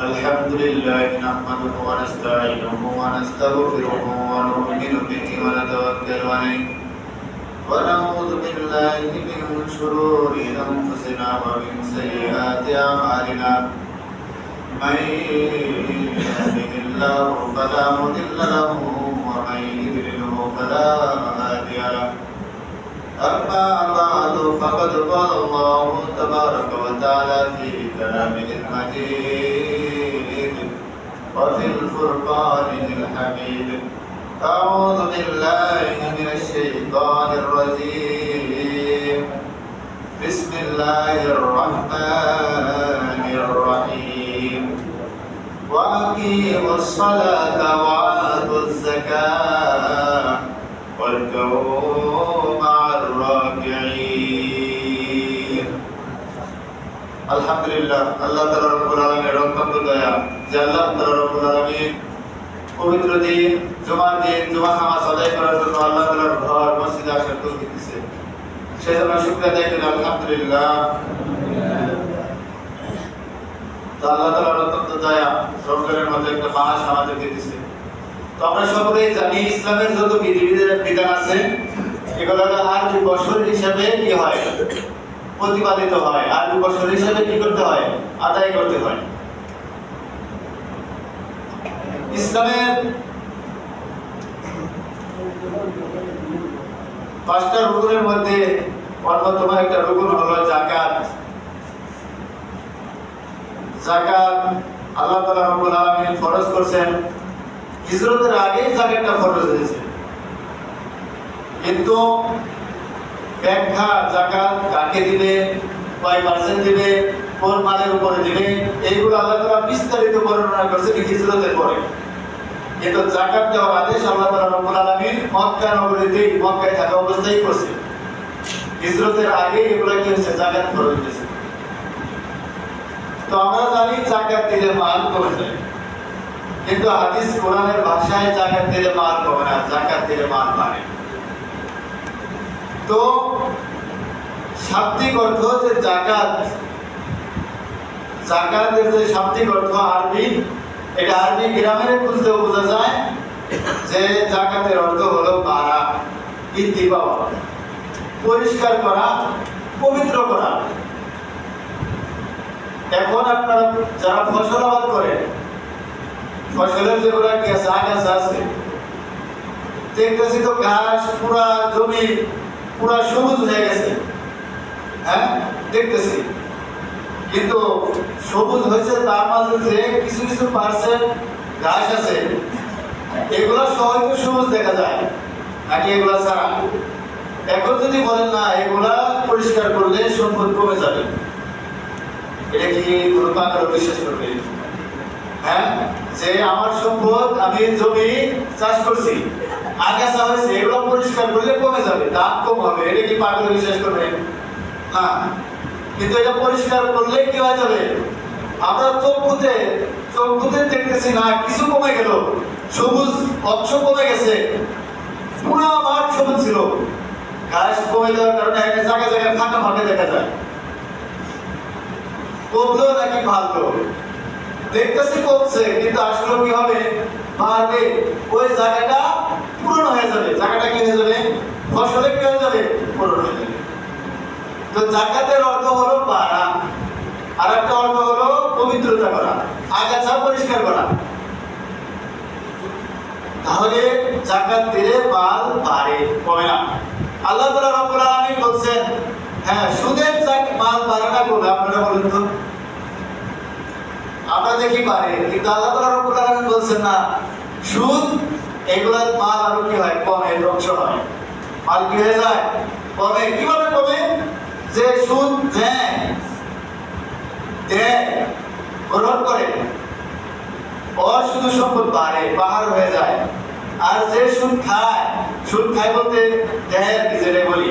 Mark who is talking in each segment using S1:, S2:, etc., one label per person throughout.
S1: الحمد لله نحمده ونستعينه ونستغفره ونؤمن به ونتوكل عليه ونعوذ بالله من شرور أنفسنا ومن سيئات أعمالنا من يهده الله فلا مضل له ومن يضلل فلا هادي له أما بعد فقد قال الله تبارك وتعالى في كلامه المجيد وفي الفرقان الحميد أعوذ بالله من الشيطان الرجيم بسم الله الرحمن الرحيم وأقيموا الصلاة وآتوا الزكاة واركعوا مع الراكعين আলহামদুলিল্লাহ আল্লাহ তাআলা রব্বুল আলামিনের অত্যন্ত দয়া যে আল্লাহ তাআলা রব্বুল আলামিন পবিত্র দিন জুমার দিন জুমা নামাজ আদায় করার জন্য আল্লাহ তাআলার ঘর মসজিদে আসার তৌফিক দিয়েছে সেজন্য শুকরিয়া আদায় করি আলহামদুলিল্লাহ তো আল্লাহ তাআলার অত্যন্ত দয়া রমজানের মধ্যে একটা মাস আমাদেরকে দিয়েছে তো আমরা সকলেই জানি ইসলামের যত বিধান আছে এগুলো আরবি বছর হিসাবে কি হয় প্রতিপালিত হয় আরবি বছর হিসাবে কি করতে হয় আদায় করতে হয় ইসলামের পাঁচটা রুকুনের মধ্যে অন্যতম একটা রুকুন হলো যাকাত যাকাত আল্লাহ তাআলা রব্বুল আলামিন ফরজ করেছেন হিজরতের আগেই যাকাতটা ফরজ হয়েছে কিন্তু ব্যাখ্যা যাকাত কাকে দিবে কয় পার্সেন্ট দিবে কোন মালের উপরে দিবে এইগুলো আল্লাহ তাআলা বিস্তারিত বর্ণনা করেছেন হিজরতের পরে কিন্তু যাকাত দেওয়ার আদেশ আল্লাহ তাআলা রব্বুল আলামিন মক্কা নগরীতে মক্কায় থাকা অবস্থায় করছে হিজরতের আগে এগুলো কি হচ্ছে যাকাত ফরজ হয়েছে তো আমরা জানি যাকাত দিলে মাল কমে যায় কিন্তু হাদিস কোরআনের ভাষায় যাকাত দিলে মাল কমে না যাকাত দিলে মাল বাড়ে তো শাব্দিক অর্থ যে যাকাতের যে শাব্দিক অর্থ আরবি এটা আরবি গ্রামারে খুঁজলেও বোঝা যায় যে যাকাতের অর্থ হলো বাড়া বৃদ্ধি পাওয়া পরিষ্কার করা পবিত্র করা এখন আপনারা যারা ফসল আবাদ করে ফসলের যেগুলো আগাছা আছে দেখতেছি তো ঘাস পুরা জমি পুরা সবুজ হয়ে গেছে হ্যাঁ দেখতেছি কিন্তু সবুজ হয়েছে তার মাঝে যে কিছু কিছু পার্সেন্ট ঘাস আছে এগুলো সহজে সবুজ দেখা যায় নাকি এগুলা ছাড়া এখন যদি বলেন না এগুলা পরিষ্কার করলে সম্পদ কমে যাবে এটা কি কোনো পাকার বিশ্বাস করবে হ্যাঁ যে আমার সম্পদ আমি জমি চাষ করছি আগাছা হয়েছে এগুলো পরিষ্কার করলে কমে যাবে দাম কম হবে এটা কি পাগল বিশ্বাস করবে না কিন্তু এটা পরিষ্কার করলে কি হয়ে যাবে আমরা চোখে দেখতেছি না কিছু কমে গেল সবুজ অংশ কমে গেছে পুরো মাঠ সবুজ ছিল ঘাস কমে যাওয়ার কারণে একটা জায়গায় জায়গায় ফাঁকা ফাঁকা দেখা যায় কমলো নাকি ভালো দেখতেছি কমছে কিন্তু আসলে কি হবে বাড়বে ওই জায়গাটা পূরণ হয়ে যাবে জায়গাটা কি হয়ে যাবে ফসলে কি হয়ে যাবে পূরণ হয়ে যাবে তো যাকাতের অর্থ হলো বাড়া আর একটা অর্থ হলো পবিত্রতা করা আগাছা পরিষ্কার করা তাহলে যাকাত দিলে মাল বাড়ে কমে না আল্লাহ তাআলা রব্বুল আলামিন বলেন হ্যাঁ সুদের মাল বাড়ে না বলে আপনারা বলেন তো আমরা দেখি পারে কিন্তু আল্লাহ তাআলা রব্বুল আলামিন বলেন না সুদ এগুলার মাল আরো কি হয় কমে ধ্বংস হয় মাল কি হয়ে যায় কমে কিভাবে কমে যে সুদ দেয় গ্রহণ করে ওর শুধু সম্পদ বাড়ে পাহাড় হয়ে যায় আর যে সুদ খায় বলতে দেয় কি যেটা বলি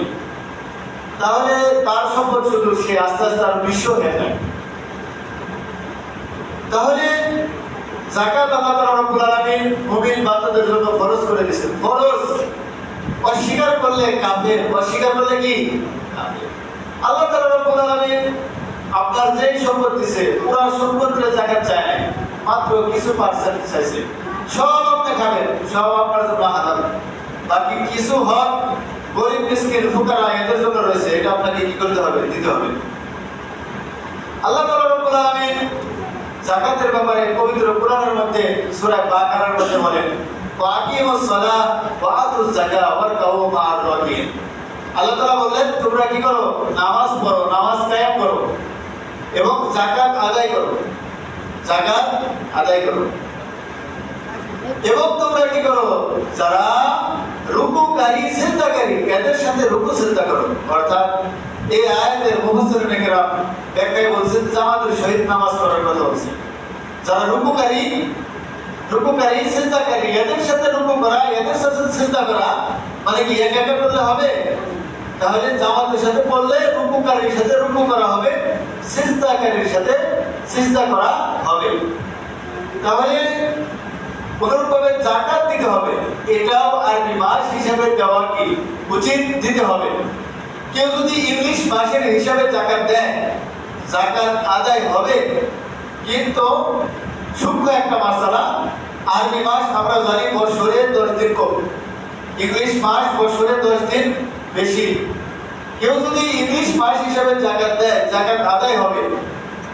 S1: তাহলে তার সম্পদ শুধু সে আস্তে আস্তে আর বিশ্ব হয়ে যায় তাহলে যাকাত আল্লাহ তাআলা রব্বুল আলামিন মুমিন বান্দাদের জন্য ফরজ করে দিয়েছেন ফরজ অস্বীকার করলে কাফের অস্বীকার করলে কি কাফের আল্লাহ তাআলা রব্বুল আলামিন আপনার যেই সম্পদ দিছে পুরো সম্পদের জাকাত চায় নাই, মাত্র কিছু পার্সেন্ট চাইছে, সব আপনি খাবেন, সব আপনার জন্য হালাল। বাকি কিছু হক গরিব মিসকিন ফুকারা এদের জন্য রয়েছে, এটা আপনাকে কি করতে হবে? দিতে হবে। আল্লাহ তাআলা রব্বুল আলামিন যাকাতের ব্যাপারে পবিত্র কোরআনের মধ্যে সূরা বাকারার মধ্যে বলেন, ওয়াকিমুস সালাহ ওয়া আতুজ যাকাত ওয়ারকাউ মা'আর রাকিন। আল্লাহ তাআলা বলেন, তোমরা কি করো? নামাজ পড়ো, নামাজ কায়েম করো এবং যাকাত আদায় করো, যাকাত আদায় করো। এবং তোমরা কি করো? যারা রুকুকারী সিজদাকারী এদের সাথে রুকু সিজদা করো। অর্থাৎ এই আয়াতের মুফাসসিরিনে কেরাম ব্যাখ্যায় বলছেন জামাতের সহিত নামাজ পড়ার কথা বলছে। যারা রুকুকারী সিজদাকারী এদের সাথে রুকু করা, এদের সাথে সিজদা করা, মানে কি একা একা করলে হবে? তাহলে জামাতের সাথে পড়লে রুকুকারীর সাথে রুকু করা হবে, সিজদাকারীর সাথে সিজদা করা হবে। তাহলে অনুরূপভাবে যাকাত দিতে হবে, এটাও আরবি মাস হিসাবে দেওয়া কি উচিত? দিতে হবে। কেউ যদি ইংলিশ মাসের হিসাবে যাকাত দেয়, যাকাত আদায় হবে, কিন্তু সূক্ষ্ম একটা মাসালা, আরবি মাস আমরা জানি বছরে 10 দিন কম, ইংলিশ মাস বছরে 10 দিন বেশি। কেউ যদি ইংলিশ মাস হিসাবে যাকাত দেয়, যাকাত আদায় হবে,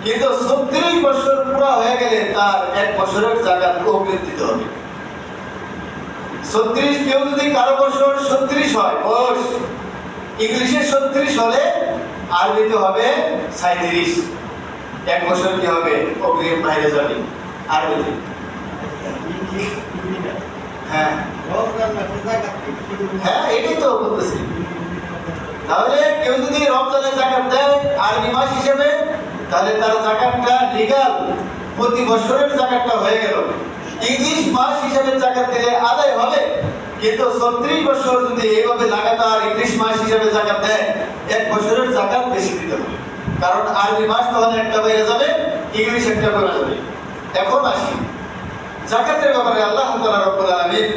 S1: কিন্তু 36 বছর পুরো হয়ে গেলে তার 1 বছরের যাকাত অগ্রিম দিতে হবে। 36 কেউ যদি কারো বছর 36 হয় বয়স, ইংলিশে 36 হলে আরবিতে হবে 37, 1 বছর কি হবে? অগ্রিম বাইরে যাবে আরবিতে। হ্যাঁ হ্যাঁ, এটাই তো বলতেছি। তাহলে কেউ যদি রমজানের যাকাত দেয় আরবি মাস হিসেবে, তাহলে তার যাকাতটা লিগ্যাল, প্রতি বছরের যাকাতটা হয়ে গেল। ইংলিশ মাস হিসেবে যাকাত দিলে আদায় হবে, কিন্তু 36 বছর যদি এইভাবে লাগাতার ইংলিশ মাস হিসেবে যাকাত দেয়, 1 বছরের যাকাত বেশি দিতে হবে। কারণ আরবি মাস তখন একটা বেড়ে যাবে, ইংলিশ একটা বেড়ে যাবে। এখন আসি যাকাতের ব্যাপারে। আল্লাহ তাআলা রব্বুল আলামিন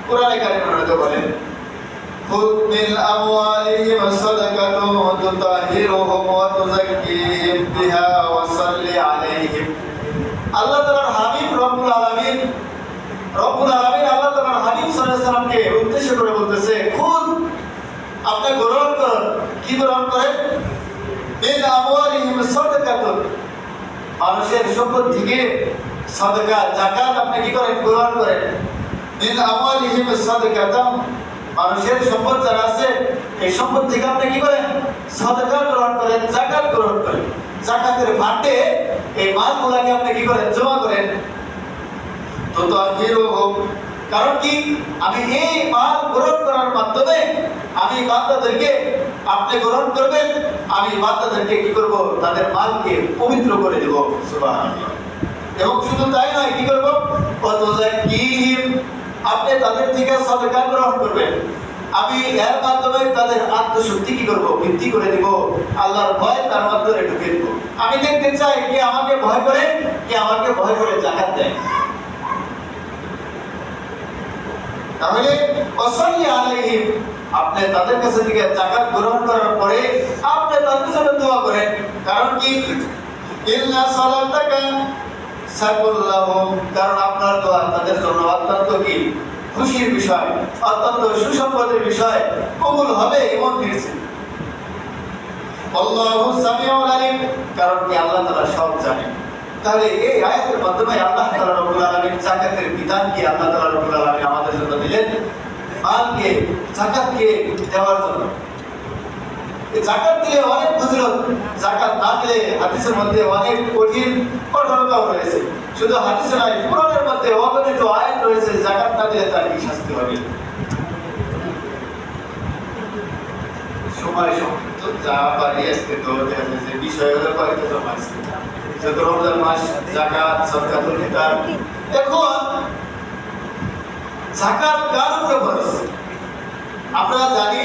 S1: কোরআনে কারিমের মধ্যে বলেন, খুয মিন আমওয়ালিহিম সাদাকাতুন তুতাহহিরুহুম ওয়া তুযাক্কিহিম বিহা ওয়া সাল্লি আলাইহিম। আল্লাহ তাআলার হাবিব রব্বুল আলামিন আল্লাহ তাআলার হাবিব সাল্লাল্লাহু আলাইহি সাল্লামকে উদ্দেশ্য করে বলতেছে, খুদ আপনি গ্রহণ করুন। কি গ্রহণ করেন? মিন আমওয়ালিহিম সাদাকাতুন, মানুষের সম্পদ থেকে সাদাকা যাকাত আপনি কি করেন? গ্রহণ করেন। মিন আমওয়ালিহিম সাদাকাতুন, মানুষের সম্পদ যারা আছে এই সম্পদ থেকে আপনি কি করেন? সাদাকা গ্রহণ করেন, যাকাত গ্রহণ করেন। যাকাতের ফান্ডে এই মালগুলোকে আপনি কি করেন? জমা করেন। তো তাহিরুহুম, কারণ কি? আমি এই মাল গ্রহণ করার মাধ্যমে আমি বান্দাদেরকে, আপনি গ্রহণ করবেন, আমি বান্দাদেরকে কি করব? তাদের মালকে পবিত্র করে দেব। সুবহানাল্লাহ। এবং শুধু তাই নয়, কি করব? ওয়া তুযাক্কিহিম, আপনি তাদের থেকে সাদাকা গ্রহণ করবেন, আমি এর মাধ্যমে তাদের আত্মশুদ্ধি কি করব? বৃদ্ধি করে দিব, আল্লাহর ভয় তার মাধ্যমে ঢুকে দিব। আমি দেখতে চাই কে আমাকে ভয় করে, কে আমাকে ভয় করে যাকাত দেয়। তাহলে ওয়াসাল্লি আলাইহিম, আপনি তাদের কাছে থেকে যাকাত গ্রহণ করার পরে আপনি তাদের জন্য দোয়া করেন। কারণ কি? ইন্না সালাতাকা সাকুল্লাহুম, কারণ আপনার দোয়া তাদের জন্য অত্যন্ত কি খুশির বিষয়, অত্যন্ত সুসংবাদের বিষয়, কবুল হবে এমন কিছু। আল্লাহু সামিউল আলিম, কারণ কি আল্লাহ তাআলা সব জানেন। তাহলে এই আয়াতের মাধ্যমে আল্লাহ তাআলা রব্বুল আলামিন যাকাতের বিধান কি আল্লাহ তাআলা রব্বুল আলামিন আমাদের জন্য দিলেন, মালকে যাকাতকে দেওয়ার জন্য। এই যাকাত দিলে অনেক ফজিলত, যাকাত না দিলে হাদিসের মধ্যে অনেক কঠিন কঠোরতাও রয়েছে। শুধু হাদিসে নয়, কোরআনের মধ্যে অগণিত আয়াত রয়েছে যাকাত না দিলে তার কি শাস্তি হবে। সময় সংক্ষিপ্ত, যা পারি আজকে তো যে বিষয় হলো কয়েকটা জমাইছে। যত রমজান মাস, যাকাত, সদকাতুল ফিতর। এখন যাকাত কার উপরে ফরজ? আমরা জানি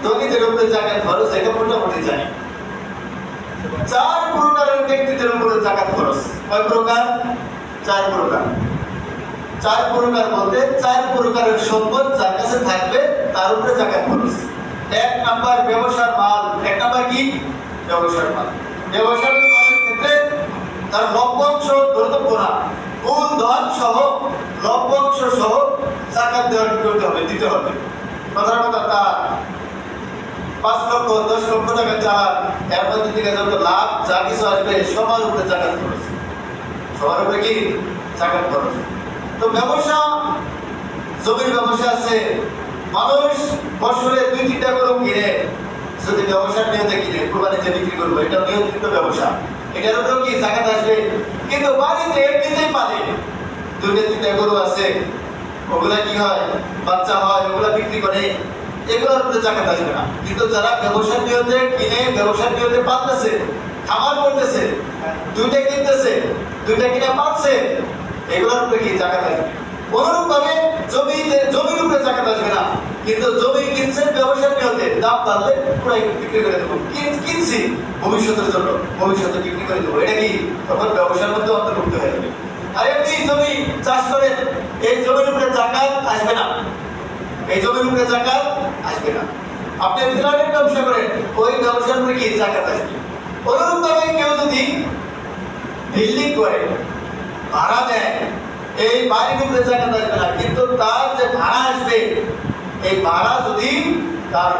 S1: ধনীদের উপরে যাকাত ফরজ, এটা মোটামুটি জানি। 4 প্রকারের ব্যক্তিদের উপরে যাকাত ফরজ। কয় প্রকার? 4 প্রকার। 4 প্রকার বলতে 4 প্রকারের সম্পদ যার কাছে থাকবে তার উপরে যাকাত ফরজ। 1 নাম্বার ব্যবসার মাল। 1 নাম্বার কি? ব্যবসার মাল। ব্যবসার তার লভ্যাংশ ধর্তব্য না, মূলধন সহ লভ্যাংশ সহ যাকাত দেওয়া করতে হবে, দিতে হবে। কথার কথা তার 5 লক্ষ 10 লক্ষ টাকা চালান, এর মধ্যে থেকে যত লাভ যা কিছু আসবে সবার উপরে যাকাত খরচ, সবার উপরে কি যাকাত খরচ। তো ব্যবসা, জমির ব্যবসা আছে, মানুষ বছরে 2-3টা গরু কিনে, যদি ব্যবসার নিয়তে কিনে কুরবানিতে বিক্রি করবো, এটা নিয়ন্ত্রিত ব্যবসা, এটার উপরেও কি যাকাত আসবে। কিন্তু বাড়িতে এমনিতেই পালে 2-3টা গরু আছে, ওগুলা কি হয়, বাচ্চা হয়, ওগুলা বিক্রি করে, এগুলোর উপরে যাকাত আসবে না। কিন্তু যারা ব্যবসার নিয়তে কিনে, ব্যবসার নিয়তে পালতেছে, খামার করতেছে, 2টা কিনতেছে, 2টা কিনে পাচ্ছে, এগুলোর উপরে কি যাকাত আসবে। অনুরূপ ভাবে জমির উপরে যাকাত আসবে না, কিন্তু জমি কিনছেন ব্যবসার নিয়তে, দাম বাড়লে পুরাই বিক্রি করে দেবো, কিনছি ভবিষ্যতের জন্য, ভবিষ্যতে বিক্রি করে দেবো, এটা কি তখন ব্যবসার মধ্যে অন্তর্ভুক্ত হয়ে যাবে। আর এমনি জমি চাষ করেন, এই জমির উপরে যাকাত আসবে না, এই জমির উপরে যাকাত আসবে না। আপনি বিরাটের ব্যবসা করেন, ওই ব্যবসার উপরে কি যাকাত আসবে। অনুরূপ ভাবে কেউ যদি বিল্ডিং করে ভাড়া দেয়, এই বাড়ির উপরে যাকাত আসবে না, কিন্তু তার যে ভাড়া আসবে, এই ভাড়া যদি তার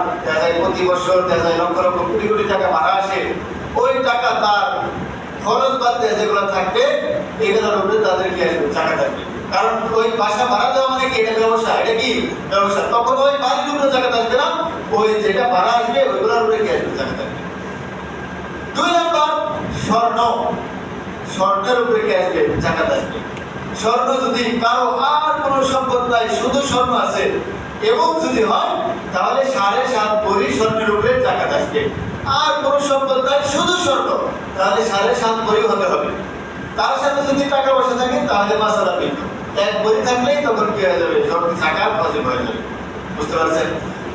S1: প্রতি বছর লক্ষ লক্ষ কোটি কোটি টাকা ভাড়া আসে, ওই টাকা তার খরচ বাদ দিয়ে যেগুলো থাকবে, এগুলোর উপরে তাদের কি আসবে, যাকাত আসবে। কারণ ওই বাসা ভাড়া দেওয়া মানে কি, এটা ব্যবসা, এটা কি ব্যবসা, তখন ওই বাড়ির উপরে যাকাত আসবে না, ওই যেটা ভাড়া আসবে ওইগুলোর উপরে কি আসবে, যাকাত আসবে। 2 নম্বর, স্বর্ণ, স্বর্ণের উপরে কি আসবে, যাকাত আসবে। স্বর্ণ যদি কারো আর কোনো সম্পদ নাই, শুধু স্বর্ণ আছে, এবং যদি হয় তাহলে 7.5 ভরি স্বর্ণের উপরে যাকাত আসবে। আর কোনো সম্পদ নাই, শুধু স্বর্ণ, তাহলে 7.5 ভরি হতে হবে। তার সাথে যদি টাকা পয়সা থাকে তাহলে মাসালা ভিন্ন, 1 ভরি থাকলেই তখন কি হয়ে যাবে, যাকাত ওয়াজিব হয়ে যাবে। বুঝতে পারছেন।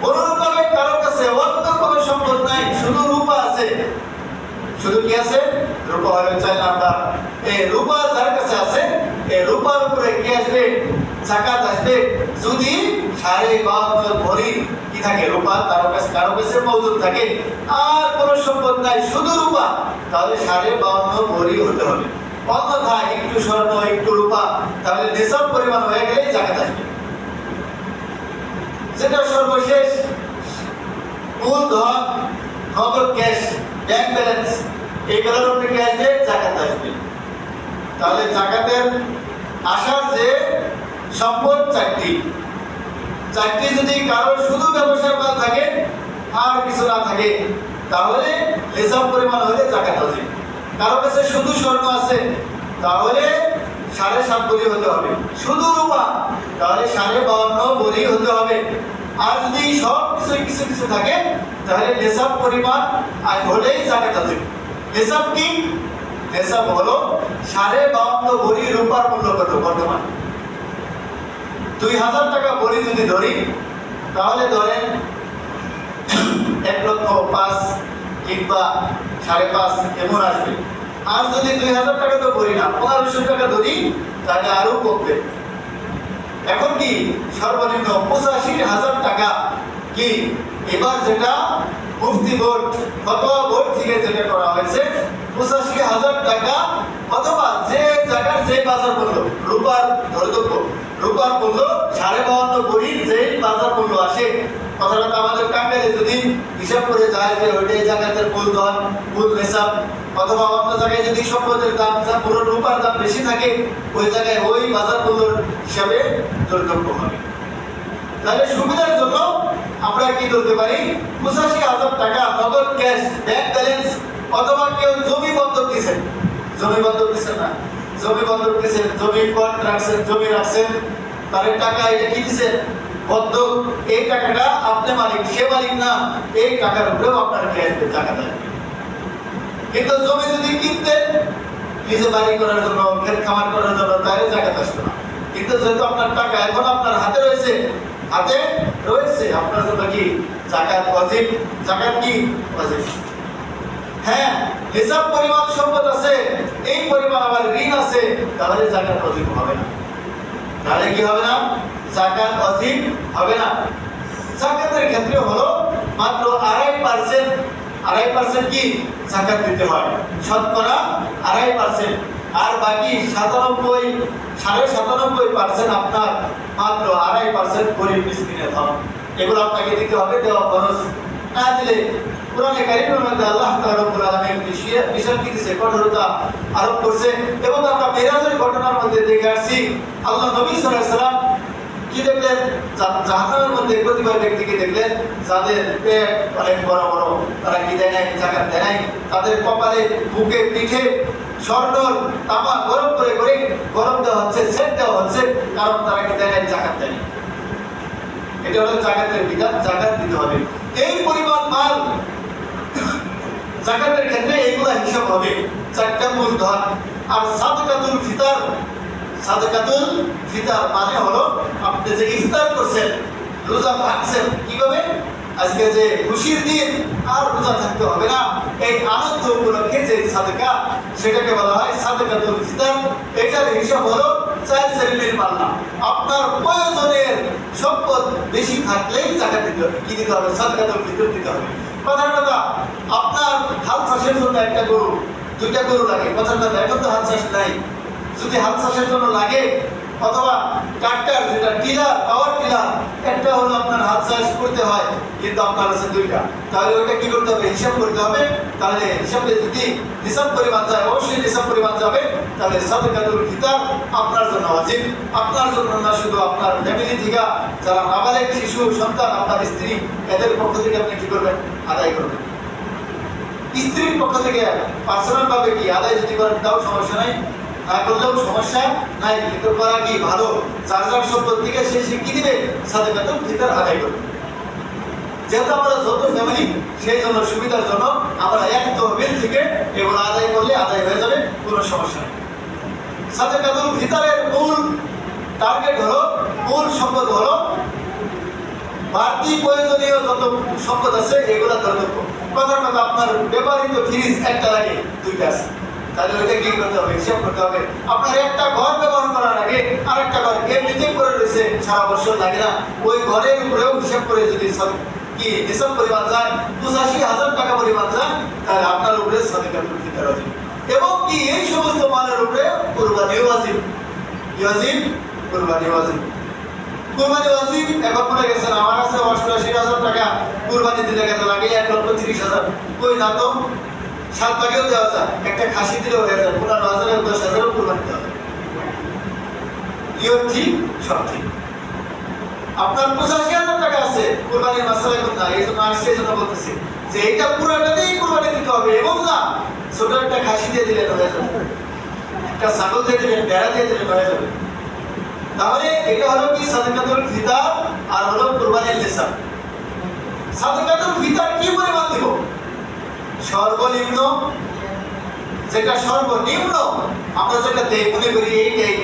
S1: অনুরূপভাবে কারো কাছে অন্য কোনো সম্পদ নাই, শুধু রূপা আছে, শুধু কি আছে, রূপা হলো 4 নাম্বার। এই রূপা যার কাছে আছে, এই রূপার উপরে কি আসবে, যাকাত আসবে। যদি 52.5 ভরি কি থাকে, রূপা কারো কাছে মজুদ থাকে, আর কোনো সম্পদ নাই, শুধু রূপা, তাহলে 52.5 ভরি হতে হবে। অন্যথায় একটু স্বর্ণ একটু রূপা, তাহলে নিসাব পরিমাণ হয়ে গেলেই যাকাত আসবে। যেটা সর্বশেষ, মূলধন, নগদ ক্যাশ, ব্যাংক ব্যালেন্স, এইগুলোর উপরে কি আসবে, যাকাত আসবে। তাহলে যাকাতের আসার যে সম্পদ 4টি যদি কারো শুধু ব্যবসার মাল থাকে আর কিছু না থাকে, তাহলে নিসাব পরিমাণ হলে যাকাত আসবে। কারো কাছে শুধু স্বর্ণ আছে, তাহলে 7.5 ভরি হতে হবে। শুধু রূপা, তাহলে 52.5 ভরি হতে হবে। আর যদি সব কিছু কিছু থাকে, তাহলে নিসাব পরিমাণ হলেই যাকাত আসবে। নিসাব কি? নিসাব হলো 52.5 ভরি রূপার মূল্য কত বর্তমান। 2000 টাকা ভরি যদি ধরি, তাহলে ধরেন 1,05,000 কিংবা 5.5 এমন আসবে। আর যদি 2000 টাকা তো ভরি না, 1500 টাকা ধরি, তাহলে আরো কমবে। এখন কি সর্বনিম্ন 85,000 টাকা কি এবার যেটা মুফতি বোর্ড ফতোয়া বোর্ড থেকে যেটা করা হয়েছে, 85,000 টাকা, অথবা যে জায়গার যে বাজার মূল্য, রূপার ধর্তব্য, রূপার মূল্য 52.5 ভরির যে বাজার মূল্য আসে, কথাটা আমাদের টাকায় যদি হিসাব করে যায় যে ওইটাই জাকাতের মূলধন, মূল নিসাব, অথবা অন্য জায়গায় যদি সম্পদের দাম, পুরো রূপার দাম বেশি থাকে, ওই জায়গায় ওই বাজার মূল্যের হিসাবে ধর্তব্য হবে। তাহলে সুবিধার জন্য আমরা কি করতে পারি, 85,000 টাকা নগদ ক্যাশ, ব্যাংক ব্যালেন্স, অথবা কেউ জমি বন্ধক দিয়েছেন, জমি বন্ধক দিচ্ছেন না, জমি বন্ধক দিচ্ছেন, জমি কন্ট রাখছেন, জমি রাখছেন, তার টাকা এটা কি দিচ্ছেন, বন্ধক, এই টাকাটা আপনি মালিক, সে মালিক না, এই টাকার উপরেও আপনার ক্যাশ টাকা দেয়। কিন্তু জমি যদি কিনতেন নিজে বাড়ি করার জন্য, ক্ষেত খামার করার জন্য, তাহলে যাকাত আসবে না। কিন্তু যেহেতু আপনার টাকা এখন আপনার হাতে রয়েছে, আপনার জন্য কি যাকাত ওয়াজিব। যাকাত কি ওয়াজিব। হ্যাঁ, হিসাব পরিমাণ সম্পদ আছে, এই পরিমাণ আবার ঋণ আছে, তাহলে যাকাত ওয়াজিব হবে না। তাহলে কি হবে না, যাকাত ওয়াজিব হবে না। যাকাতের ক্ষেত্রে হলো মাত্র 2.5% 2.5% কি যাকাত দিতে হয়, শতকরা 2.5%। আর বাকি 97.5% আপনার মাত্র 2.5% গরিব মিসকিনের হক, এগুলো আপনাকে দিতে হবে, দেওয়া খরচ। না দিলে কোরআনে কারীমের মধ্যে আল্লাহ তাআলা রব্বুল আলামিন বিশাল কিছু কঠোরতা আরোপ করছে। এবং আমরা মেরাজের ঘটনার মধ্যে দেখে আসছি, আল্লাহ নবী সাল্লাল্লাহু আলাইহি সাল্লাম কি দেখলেন, জাহান্নামের মধ্যে কতিপয় ব্যক্তিকে দেখলেন যাদের পেট অনেক বড় বড়, তারা কি দেয় নাই, যাকাত দেয় নাই, তাদের কপালে বুকে পিঠে স্বর্ণ তামা গরম করে করে গরম দেওয়া হচ্ছে, সেট দেওয়া হচ্ছে, কারণ তারা কি দেয় নাই, যাকাত দেয় নাই। এটা হলো যাকাতের বিধান, যাকাত দিতে হবে। এই পরিমাণ মাল যাকাতের ক্ষেত্রে এইগুলা হিসাব হবে, 4টা মূলধন। আর সাদকাতুল ফিতর, সাদকাতুল ফিতর মানে হলো আপনি যে ইফতার করছেন, রোজা ভাঙছেন, কিভাবে আজকে যে খুশির দিন আর রোজা থাকতে হবে না, এই আনন্দ উপলক্ষে যে সাদকা, সেটাকে বলা হয় সাদকাতুল ফিতর। এটার হিসাব হলো 4 শ্রেণীর মাল না, আপনার প্রয়োজনের সম্পদ বেশি থাকলেই যাকাত দিতে হবে, কি দিতে হবে, সাদকাতুল ফিতর দিতে হবে। কথার কথা, আপনার হাল চাষের জন্য একটা গরু, 2টা গরু লাগে, কথার কথা, এখন তো হাল চাষ নাই, যদি হাল চাষের জন্য লাগে, অথবা ট্রাক্টর যেটা টিলার, পাওয়ার টিলার, একটা হলো আপনার হাল চাষ করতে হয়, কিন্তু আপনার আছে 2টা, তাহলে ওইটা কি করতে হবে, হিসাব করতে হবে। তাহলে হিসাবে যদি নিসাব পরিমাণ যায়, অবশ্যই নিসাব পরিমাণ যাবে, তাহলে সাদকাতুল ফিতর আপনার জন্য ওয়াজিব। আপনার জন্য না, শুধু আপনার ফ্যামিলি থেকে যারা নাবালিগ শিশু সন্তান, আপনার স্ত্রী, এদের পক্ষ থেকে আপনি কি করবেন, আদায় করবেন। স্ত্রীর পক্ষ থেকে পার্সোনাল ভাবে কি আদায় যদি করেন তাও সমস্যা নাই, না করলেও সমস্যা নাই, কিন্তু করা কি ভালো। যার যার সম্পদ থেকে সে কি দিবে, সাদকাতুল ফিতর আদায় করবে। যেহেতু আমরা যত ফ্যামিলি, সেই জন্য সুবিধার জন্য আমরা এক তহবিল থেকে এগুলো আদায় করলে আদায় হয়ে যাবে, কোনো সমস্যা নেই। সাদকাতুল ফিতরের মূল টার্গেট হলো, মূল সম্পদ হলো বাড়তি প্রয়োজনীয় যত সম্পদ আছে এগুলা ধর্তব্য। কথার কথা, আপনার ব্যবহৃত ফ্রিজ একটা লাগে, 2টা আছে, তাহলে ওইটা কি করতে হবে, হিসাব করতে হবে। আপনার একটা ঘর ব্যবহার করার আগে আরেকটা ঘর এমনিতে করে রয়েছে, সারা বছর লাগে না, ওই ঘরের উপরেও হিসাব করে যদি কি নিসাব পরিমাণ যায়, 85,000 টাকা পরিমাণ যায়, তাহলে আপনার উপরে সাদকাতুল ফিতর ওয়াজিব। এবং কি এই সমস্ত মালের উপরে কুরবানি ওয়াজিব, ওয়াজিব, কুরবানি ওয়াজিব। কুরবানি ওয়াজিব এখন পড়ে গেছেন, আমার কাছে 88,000 টাকা কুরবানি দিতে গেলে লাগে 1,30,000, কই না তো 7 ভাগেও দেওয়া যায়, একটা খাসি দিলেও হয়ে যায়, 15,000, 10,000 কুরবানি দেওয়া যায়, ঠিক, সব ঠিক। আপনার 85,000 টাকা আছে, কুরবানির মাসালা এখন না, এই জন্য আসছে, এই জন্য বলতেছি যে এইটা পুরোটাতেই কুরবানি দিতে হবে। এবং না ছোট একটা খাসি দিয়ে দিলে হয়ে যাবে, একটা ছাগল দিয়ে দিলেন, ভেড়া দিয়ে দিলে হয়ে যাবে। তাহলে এটা হলো কি সাদকাতুল ফিতর, আর হলো কুরবানির নিসাব। সাদকাতুল ফিতর কি পরিমাণ দিব, সর্বনিম্ন, যেটা সর্বনিম্ন আমরা যেটা দেই মনে করি এইটাই,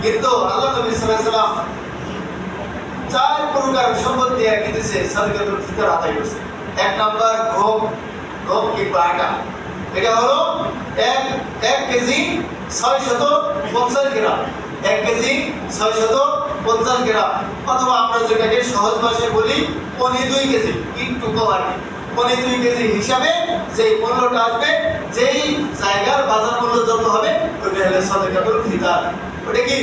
S1: কিন্তু আল্লাহ নবী সাল্লাল্লাহু আলাইহি ওয়াসাল্লাম 4 প্রকার সম্পদ দিয়ে কি দিয়েছে, সাদকাতুল ফিতর আদায় করছে। 1 নাম্বার গম, গম কিংবা আটা, এটা হলো 1 কেজি 650 গ্রাম, 1 কেজি 650 গ্রাম, অথবা আমরা যেটাকে সহজ ভাষায় বলি পনি 2 কেজি, ইনটু কোয়ার্টি, পনি 2 কেজি হিসাবে যেই মূল্যটা আসবে, যেই জায়গার বাজার মূল্য যত হবে, ওটা হলো সাদকাতুল ফিতর। ওটা কি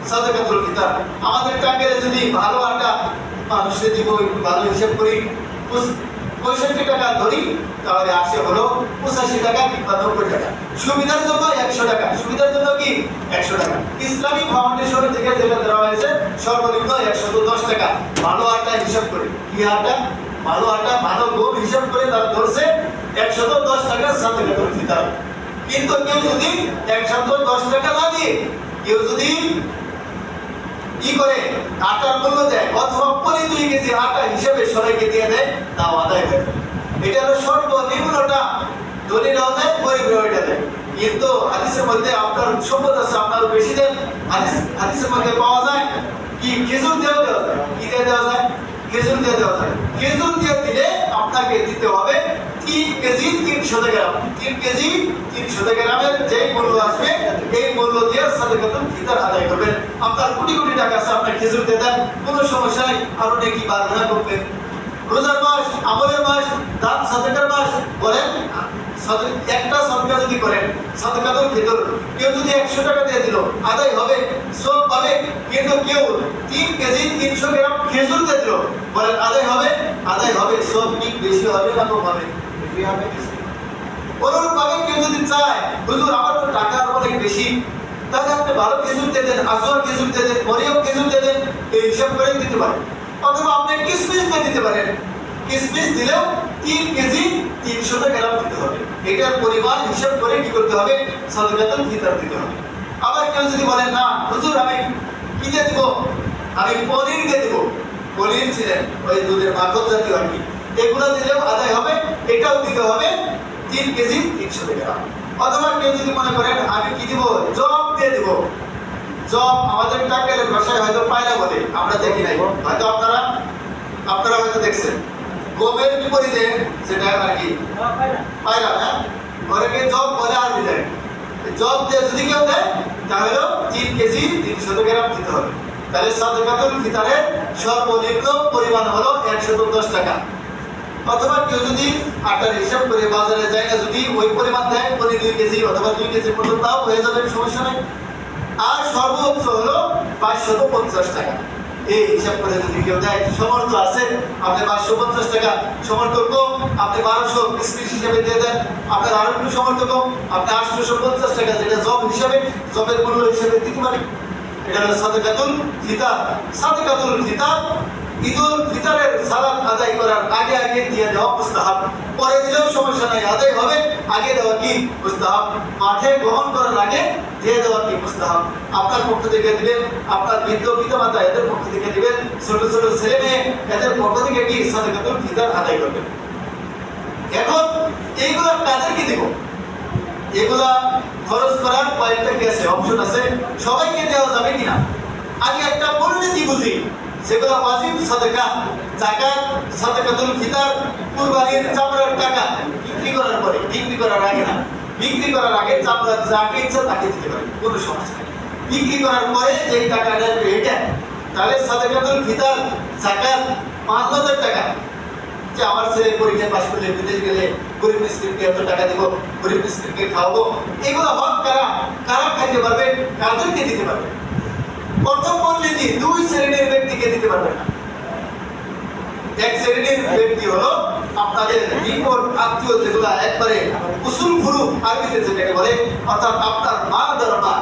S1: সাদকাতুল ফিতর। আমাদের টাকায় যদি ভালো আটা মানুষকে দিব, ভালো হিসাব করি, 65 টাকা ধরি, তাহলে আসে হলো 85 টাকা কিংবা 90 টাকা। সুবিধার জন্য 100 টাকা, সুবিধার জন্য কি 100 টাকা। ইসলামিক ফাউন্ডেশন থেকে যেটা দেওয়া হয়েছে সর্বনিম্ন 110 টাকা, ভালো আটা হিসাব করে, কি আটা, ভালো আটা, ভালো গম হিসাব করে তার ধরছে 110 টাকা সাদকাতুল ফিতর। কিন্তু কেউ যদি 110 টাকা না দিয়ে কেউ যদি কি করে আটার মূল্য দেয়, অথবা পনি 2 কেজি আটা হিসেবে সবাইকে দিয়ে দেয়, তাও আদায় হয়। এটা হলো সর্বনিম্নটা, ধনীরাও দেয়, গরিবরাও এটা দেয়। কিন্তু হাদিসের মধ্যে আপনার সম্পদ আছে, আপনার বেশি দেন, হাদিসের মধ্যে পাওয়া যায় কি খেজুর দিয়েও দেওয়া যায়, কি দিয়ে দেওয়া যায়, খেজুর দিয়ে দেওয়া যায়। খেজুর দিয়ে দিলে আপনাকে দিতে হবে 3 কেজি 300 গ্রাম, 3 কেজি 300 গ্রামের যে মূল্য আসবে, এই মূল্য দিয়ে সাদকাতুল ফিতর আদায় করবেন। আপনার কোটি কোটি টাকা আছে, আপনার খেজুর দিয়ে দেন, কোনো সমস্যা নেই, আর নেকি বাড়বে না, করবে। রোজার মাস, আমলের মাস, দান সাদাকার মাস। বলেন একটা সদকা যদি করেন, সাদাকাতুল ফিতর, কেউ যদি 100 টাকা দিয়ে দিল, আদায় হবে, সব পাবে। কিন্তু কেউ 3 কেজি 300 গ্রাম খেজুর দিয়ে দিল, বলেন আদায় হবে? আদায় হবে। সব কি বেশি হবে না কম হবে? বেশি হবে। অনুরূপভাবে কেউ যদি চায় হুজুর আমার তো টাকা অনেক বেশি, তাহলে আপনি ভালো খেজুর দিয়ে দেন, আজওয়ার খেজুর দিয়ে দেন, মরিয়ম খেজুর দিয়ে দেন, এই হিসাব করে দিতে পারেন। অথবা আপনি কিসমিস দিয়ে দিতে পারেন। কিসমিস দিলেও 3 কেজি 300 গ্রাম দিতে হবে। এটার পরিমাণ হিসাব করে কি করতে হবে? সাদাকাতুল ফিতর দিতে হবে। আবার কেউ যদি বলেন না হুজুর আমি কি দিয়ে দিব, আমি পনির দিয়ে দিব, পনির ছিলেন ওই দুধের মাখন জাতীয় আর কি, এগুলো দিলেও আদায় হবে, এটাও দিতে হবে 3 কেজি 300 গ্রাম। অথবা কেউ যদি মনে করেন আমি কি দিব, জব দিয়ে দিব। জব আমাদের টাকার ভাষায় হয়তো পায়রা বলে, আমরা দেখি নাই, হয়তো আপনারা হয়তো দেখছেন। গমের বিপরীতে সেটা আর কি পায়রা, না ওটাকে জব বলে আরবিতে। জব দিয়ে যদি কেউ দেয় তাহলেও 3 কেজি 300 গ্রাম দিতে হবে। তাহলে সাদাকাতুল ফিতরের সর্বনিম্ন পরিমাণ হলো 110 টাকা। অথবা কেউ যদি আটার হিসাব করে বাজারে যায় না, যদি ওই পরিমাণ দেয়, পনির 2 কেজি অথবা 2 কেজি মতো, তাও হয়ে যাবে, সমস্যা নেই। আর সর্বোচ্চ হলো 550 টাকা। এই হিসাব করে যদি কেউ দেয়, সমর্থ আছে, আপনি 550 টাকা, সমর্থ কম, আপনি 1200 কিসমিস হিসাবে দিয়ে দেন, আপনার আরো একটু সমর্থ কম, আপনি 850 টাকা, যেটা জব হিসাবে, জবের মূল্য হিসাবে দিতে পারেন। এটা হলো সাদাকাতুল ফিতর। সাদাকাতুল ফিতর ঈদুল ফিতরের সালাত আদায় করার আগে আগে দিয়ে দেওয়া মুস্তাহাব, পরে দিলেও সমস্যা নাই, আদায় হবে, আগে দেওয়া কি মুস্তাহাব। মাঠে গ্রহণ করার আগে দিয়ে দেওয়া কি মুস্তাহাব। আপনার পক্ষ থেকে দিবেন, আপনার বৃদ্ধ পিতামাতা এদের পক্ষ থেকে দিবেন, ছোট ছোট ছেলে মেয়ে এদের পক্ষ থেকে কি সাদাকাতুল ফিতর আদায় করবেন। এখন এইগুলা কাদেরকে দিব? এগুলা খরচ করার কয়েকটা কি আছে, অপশন আছে, সবাইকে দেওয়া যাবে কিনা। আগে একটা পরিণতি বুঝি, যেগুলো ওয়াজিব সাদাকা, যাকাত, সাদাকাতুল ফিতর, কুরবানির চামড়ার টাকা বিক্রি করার পরে, বিক্রি করার আগে না, বিক্রি করার আগে চামড়া যাকে ইচ্ছা তাকে দিতে পারে, কোনো সমস্যা নেই। বিক্রি করার পরে যে টাকাটা এটা, তাহলে সাদাকাতুল ফিতর, যাকাত 5000 টাকা, যে আমার ছেলে পরীক্ষা পাশ করলে বিদেশ গেলে গরিব মিসকিনকে এত টাকা দিব, গরিব মিসকিনকে খাওয়াবো, এগুলো হক কারা কারা খাইতে পারবে, কাদেরকে দিতে পারবে? প্রথম পরিণতি 2 শ্রেণীর ব্যক্তিকে দিতে পারবে না। এক শ্রেণীর ব্যক্তি হলো আপনাদের নিকট আত্মীয়, যেগুলা একবারে উসুল ফুরু আরবিতে যেটাকে বলে, অর্থাৎ আপনার মা দার মা।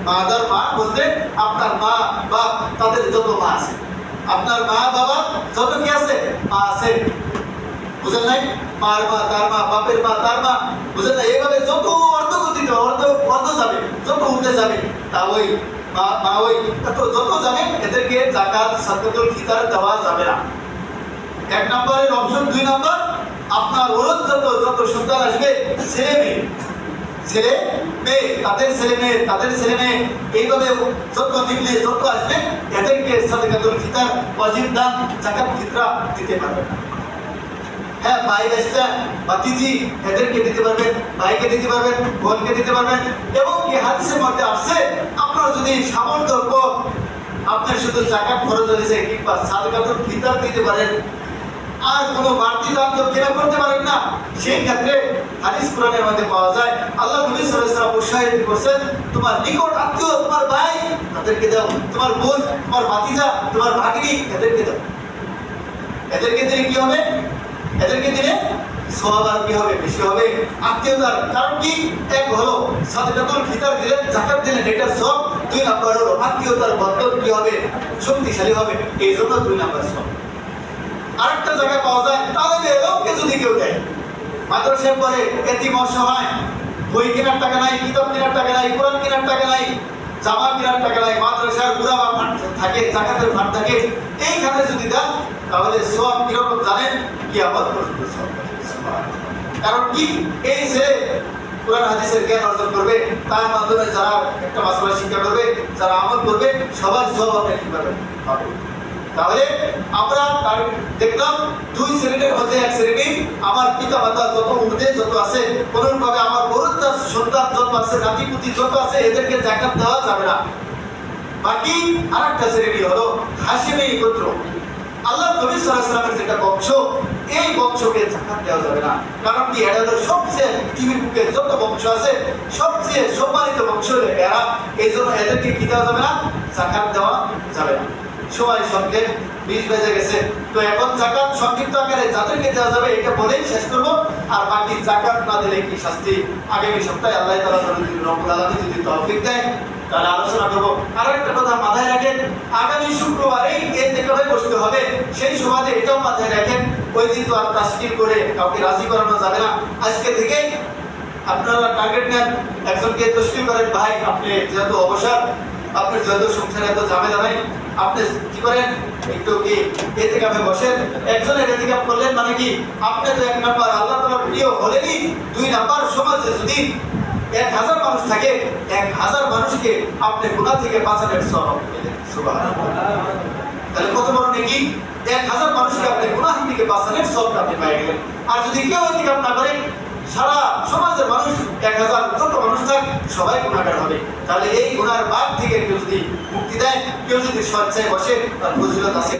S1: মা দার মা বলতে আপনার মা বাপ, তাদের যত মা আছে, আপনার মা বাবা যত কি আছে, মা আছে, বুঝেন নাই? মার মা, তার মা, বাপের মা, তার মা, বুঝেন না? এইভাবে যত অর্ধগতিতে অর্ধ যাবে, যত উঠে যাবে, তা ওই মা ওই যত যাবে, এদেরকে যাকাত সাদাকাতুল ফিতর দেওয়া যাবে না। 1 নম্বরের অপশন। 2 নম্বর, আপনার ওরত যত সন্তান আসবে, ছেলে মেয়ে, তাদের ছেলে মেয়ে, এইভাবে যত নিকলে যত আসবে, এদেরকে সাদাকাতুল ফিতর, ওয়াজিব দান, যাকাত ফিতরা দিতে পারবে না। হ্যাঁ, ভাই বেস্তা ভাতিজি এদেরকে দিতে পারবেন, ভাইকে দিতে পারবেন, বোনকে দিতে পারবেন। এবং কি হাদিসের মধ্যে আসছে, আপনার যদি সামর্থ্য কম, আপনার শুধু যাকাত খরচ হয়েছে কিংবা সাদাকাতুল ফিতর দিতে পারেন, আর কোনো বাড়তি দাম তো কেনা করতে পারেন না, সেই ক্ষেত্রে হাদিস কোরআনের মধ্যে পাওয়া যায়, আল্লাহ নবী সাল্লাল্লাহু আলাইহি ওয়াসাল্লাম উৎসাহিত করেছেন, তোমার নিকট আত্মীয়, তোমার ভাই, তাদেরকে দাও, তোমার বোন, তোমার ভাতিজা, তোমার ভাগিনী, এদেরকে দাও। এদেরকে দিলে কি হবে? এদেরকে দিলে সওয়াব আর কি হবে? বেশি হবে, আত্মীয়তার। কারণ কি? এক হলো সাদাকাতুল ফিতর দিলেন, যাকাত দিলেন, এটা সব। 2 নম্বর হলো আত্মীয়তার বন্ধন কি হবে? শক্তিশালী হবে, এই জন্য 2 নম্বর সব। আরেকটা জায়গায় পাওয়া যায়, তাহলে এলোকে যদি কেউ দেয়, মাদ্রাসায় পড়ে, এতিম অসহায়, বই কেনার টাকা নাই, কিতাব কেনার টাকা নাই, কোরআন কেনার টাকা নাই, জামা কেনার টাকা নাই, মাদ্রাসার পুরাবা ফান্ড থাকে, যাকাতের ফান্ড থাকে, এইখানে যদি দেন, তাহলে সওয়াব কিরকম জানেন? কিয়ামত পর্যন্ত সওয়াব। কারণ কি? এই যে কোরআন হাদিসের জ্ঞান অর্জন করবে, তার মাধ্যমে যারা একটা মাসআলা শিক্ষা করবে, যারা আমল করবে, সবার সওয়াব কিভাবে পাবে? তাহলে আমরা দেখলাম 2 শ্রেণীর মধ্যে 1 শ্রেণী, আমার পিতা মাতা যত ঊর্ধ্বে যত আছে, কোনোভাবে আমার বড় সন্তান যত আছে, নাতিপুতি যত আছে, এদেরকে যাকাত দেওয়া যাবে না। বাকি আরেকটা শ্রেণী হলো হাশিমি গোত্র। আল্লাহ নবী সাল্লাল্লাহু আলাইহি ওয়াসাল্লামের যেটা বংশ, এই বংশকে যাকাত দেওয়া যাবে না। কারণ কি, এরা হলো সবচেয়ে পৃথিবীর বুকে যত বংশ আছে সবচেয়ে সম্মানিত বংশ হলো এরা। এই জন্য এদেরকে কি দেওয়া যাবে না? যাকাত দেওয়া যাবে না। সময় সংক্ষেপ, 20 বেজে গেছে। তো এখন যাকাত সংক্ষিপ্ত আকারে যাদেরকে দেওয়া যাবে এটা বলেই শেষ করবো। আর বাকি যাকাত না দিলে কি শাস্তি, আগামী সপ্তাহে আল্লাহ তাআলা যদি রব্বুল আলামিন যদি তৌফিক দেয় তাহলে আলোচনা করবো। আর একটা কথা মাথায় রাখেন, আগামী শুক্রবারেই এতেকাফে বসতে হবে। সেই সময় এটাও মাথায় রাখেন, ওই দিন তো আর তাসকির করে কাউকে রাজি করানো যাবে না। আজকে থেকেই আপনারা টার্গেট নেন, একজনকে তসকির করেন, ভাই আপনি যেহেতু অবসর, আপনার যেহেতু সংসারে এত ঝামেলা নাই, আপনি কি করেন একটু কি এতেকাফে বসেন। একজনের এতেকাফ করলেন মানে কি, আপনি তো 1 নাম্বার আল্লাহ তাআলার প্রিয় হলেনই, 2 নাম্বার সমাজে যদি 1000 মানুষ থাকে, 1000 মানুষকে আপনি গুনাহ থেকে বাঁচানোর সওয়াব পেলেন। সুবহানাল্লাহ। তাহলে কত বড় নেকি, 1000 মানুষকে আপনি গুনাহ থেকে বাঁচানোর সওয়াবটা আপনি পেয়ে গেলেন। আর যদি কেউ এতেকাফ না করে, সারা সমাজের মানুষ 1000 যত মানুষ থাক সবাই গুনাহগার হবে। তাহলে এই গুনার ভাগ থেকে কেউ যদি মুক্তি দেয়, কেউ যদি স্বেচ্ছায় বসে, তার ফজিলত আছে।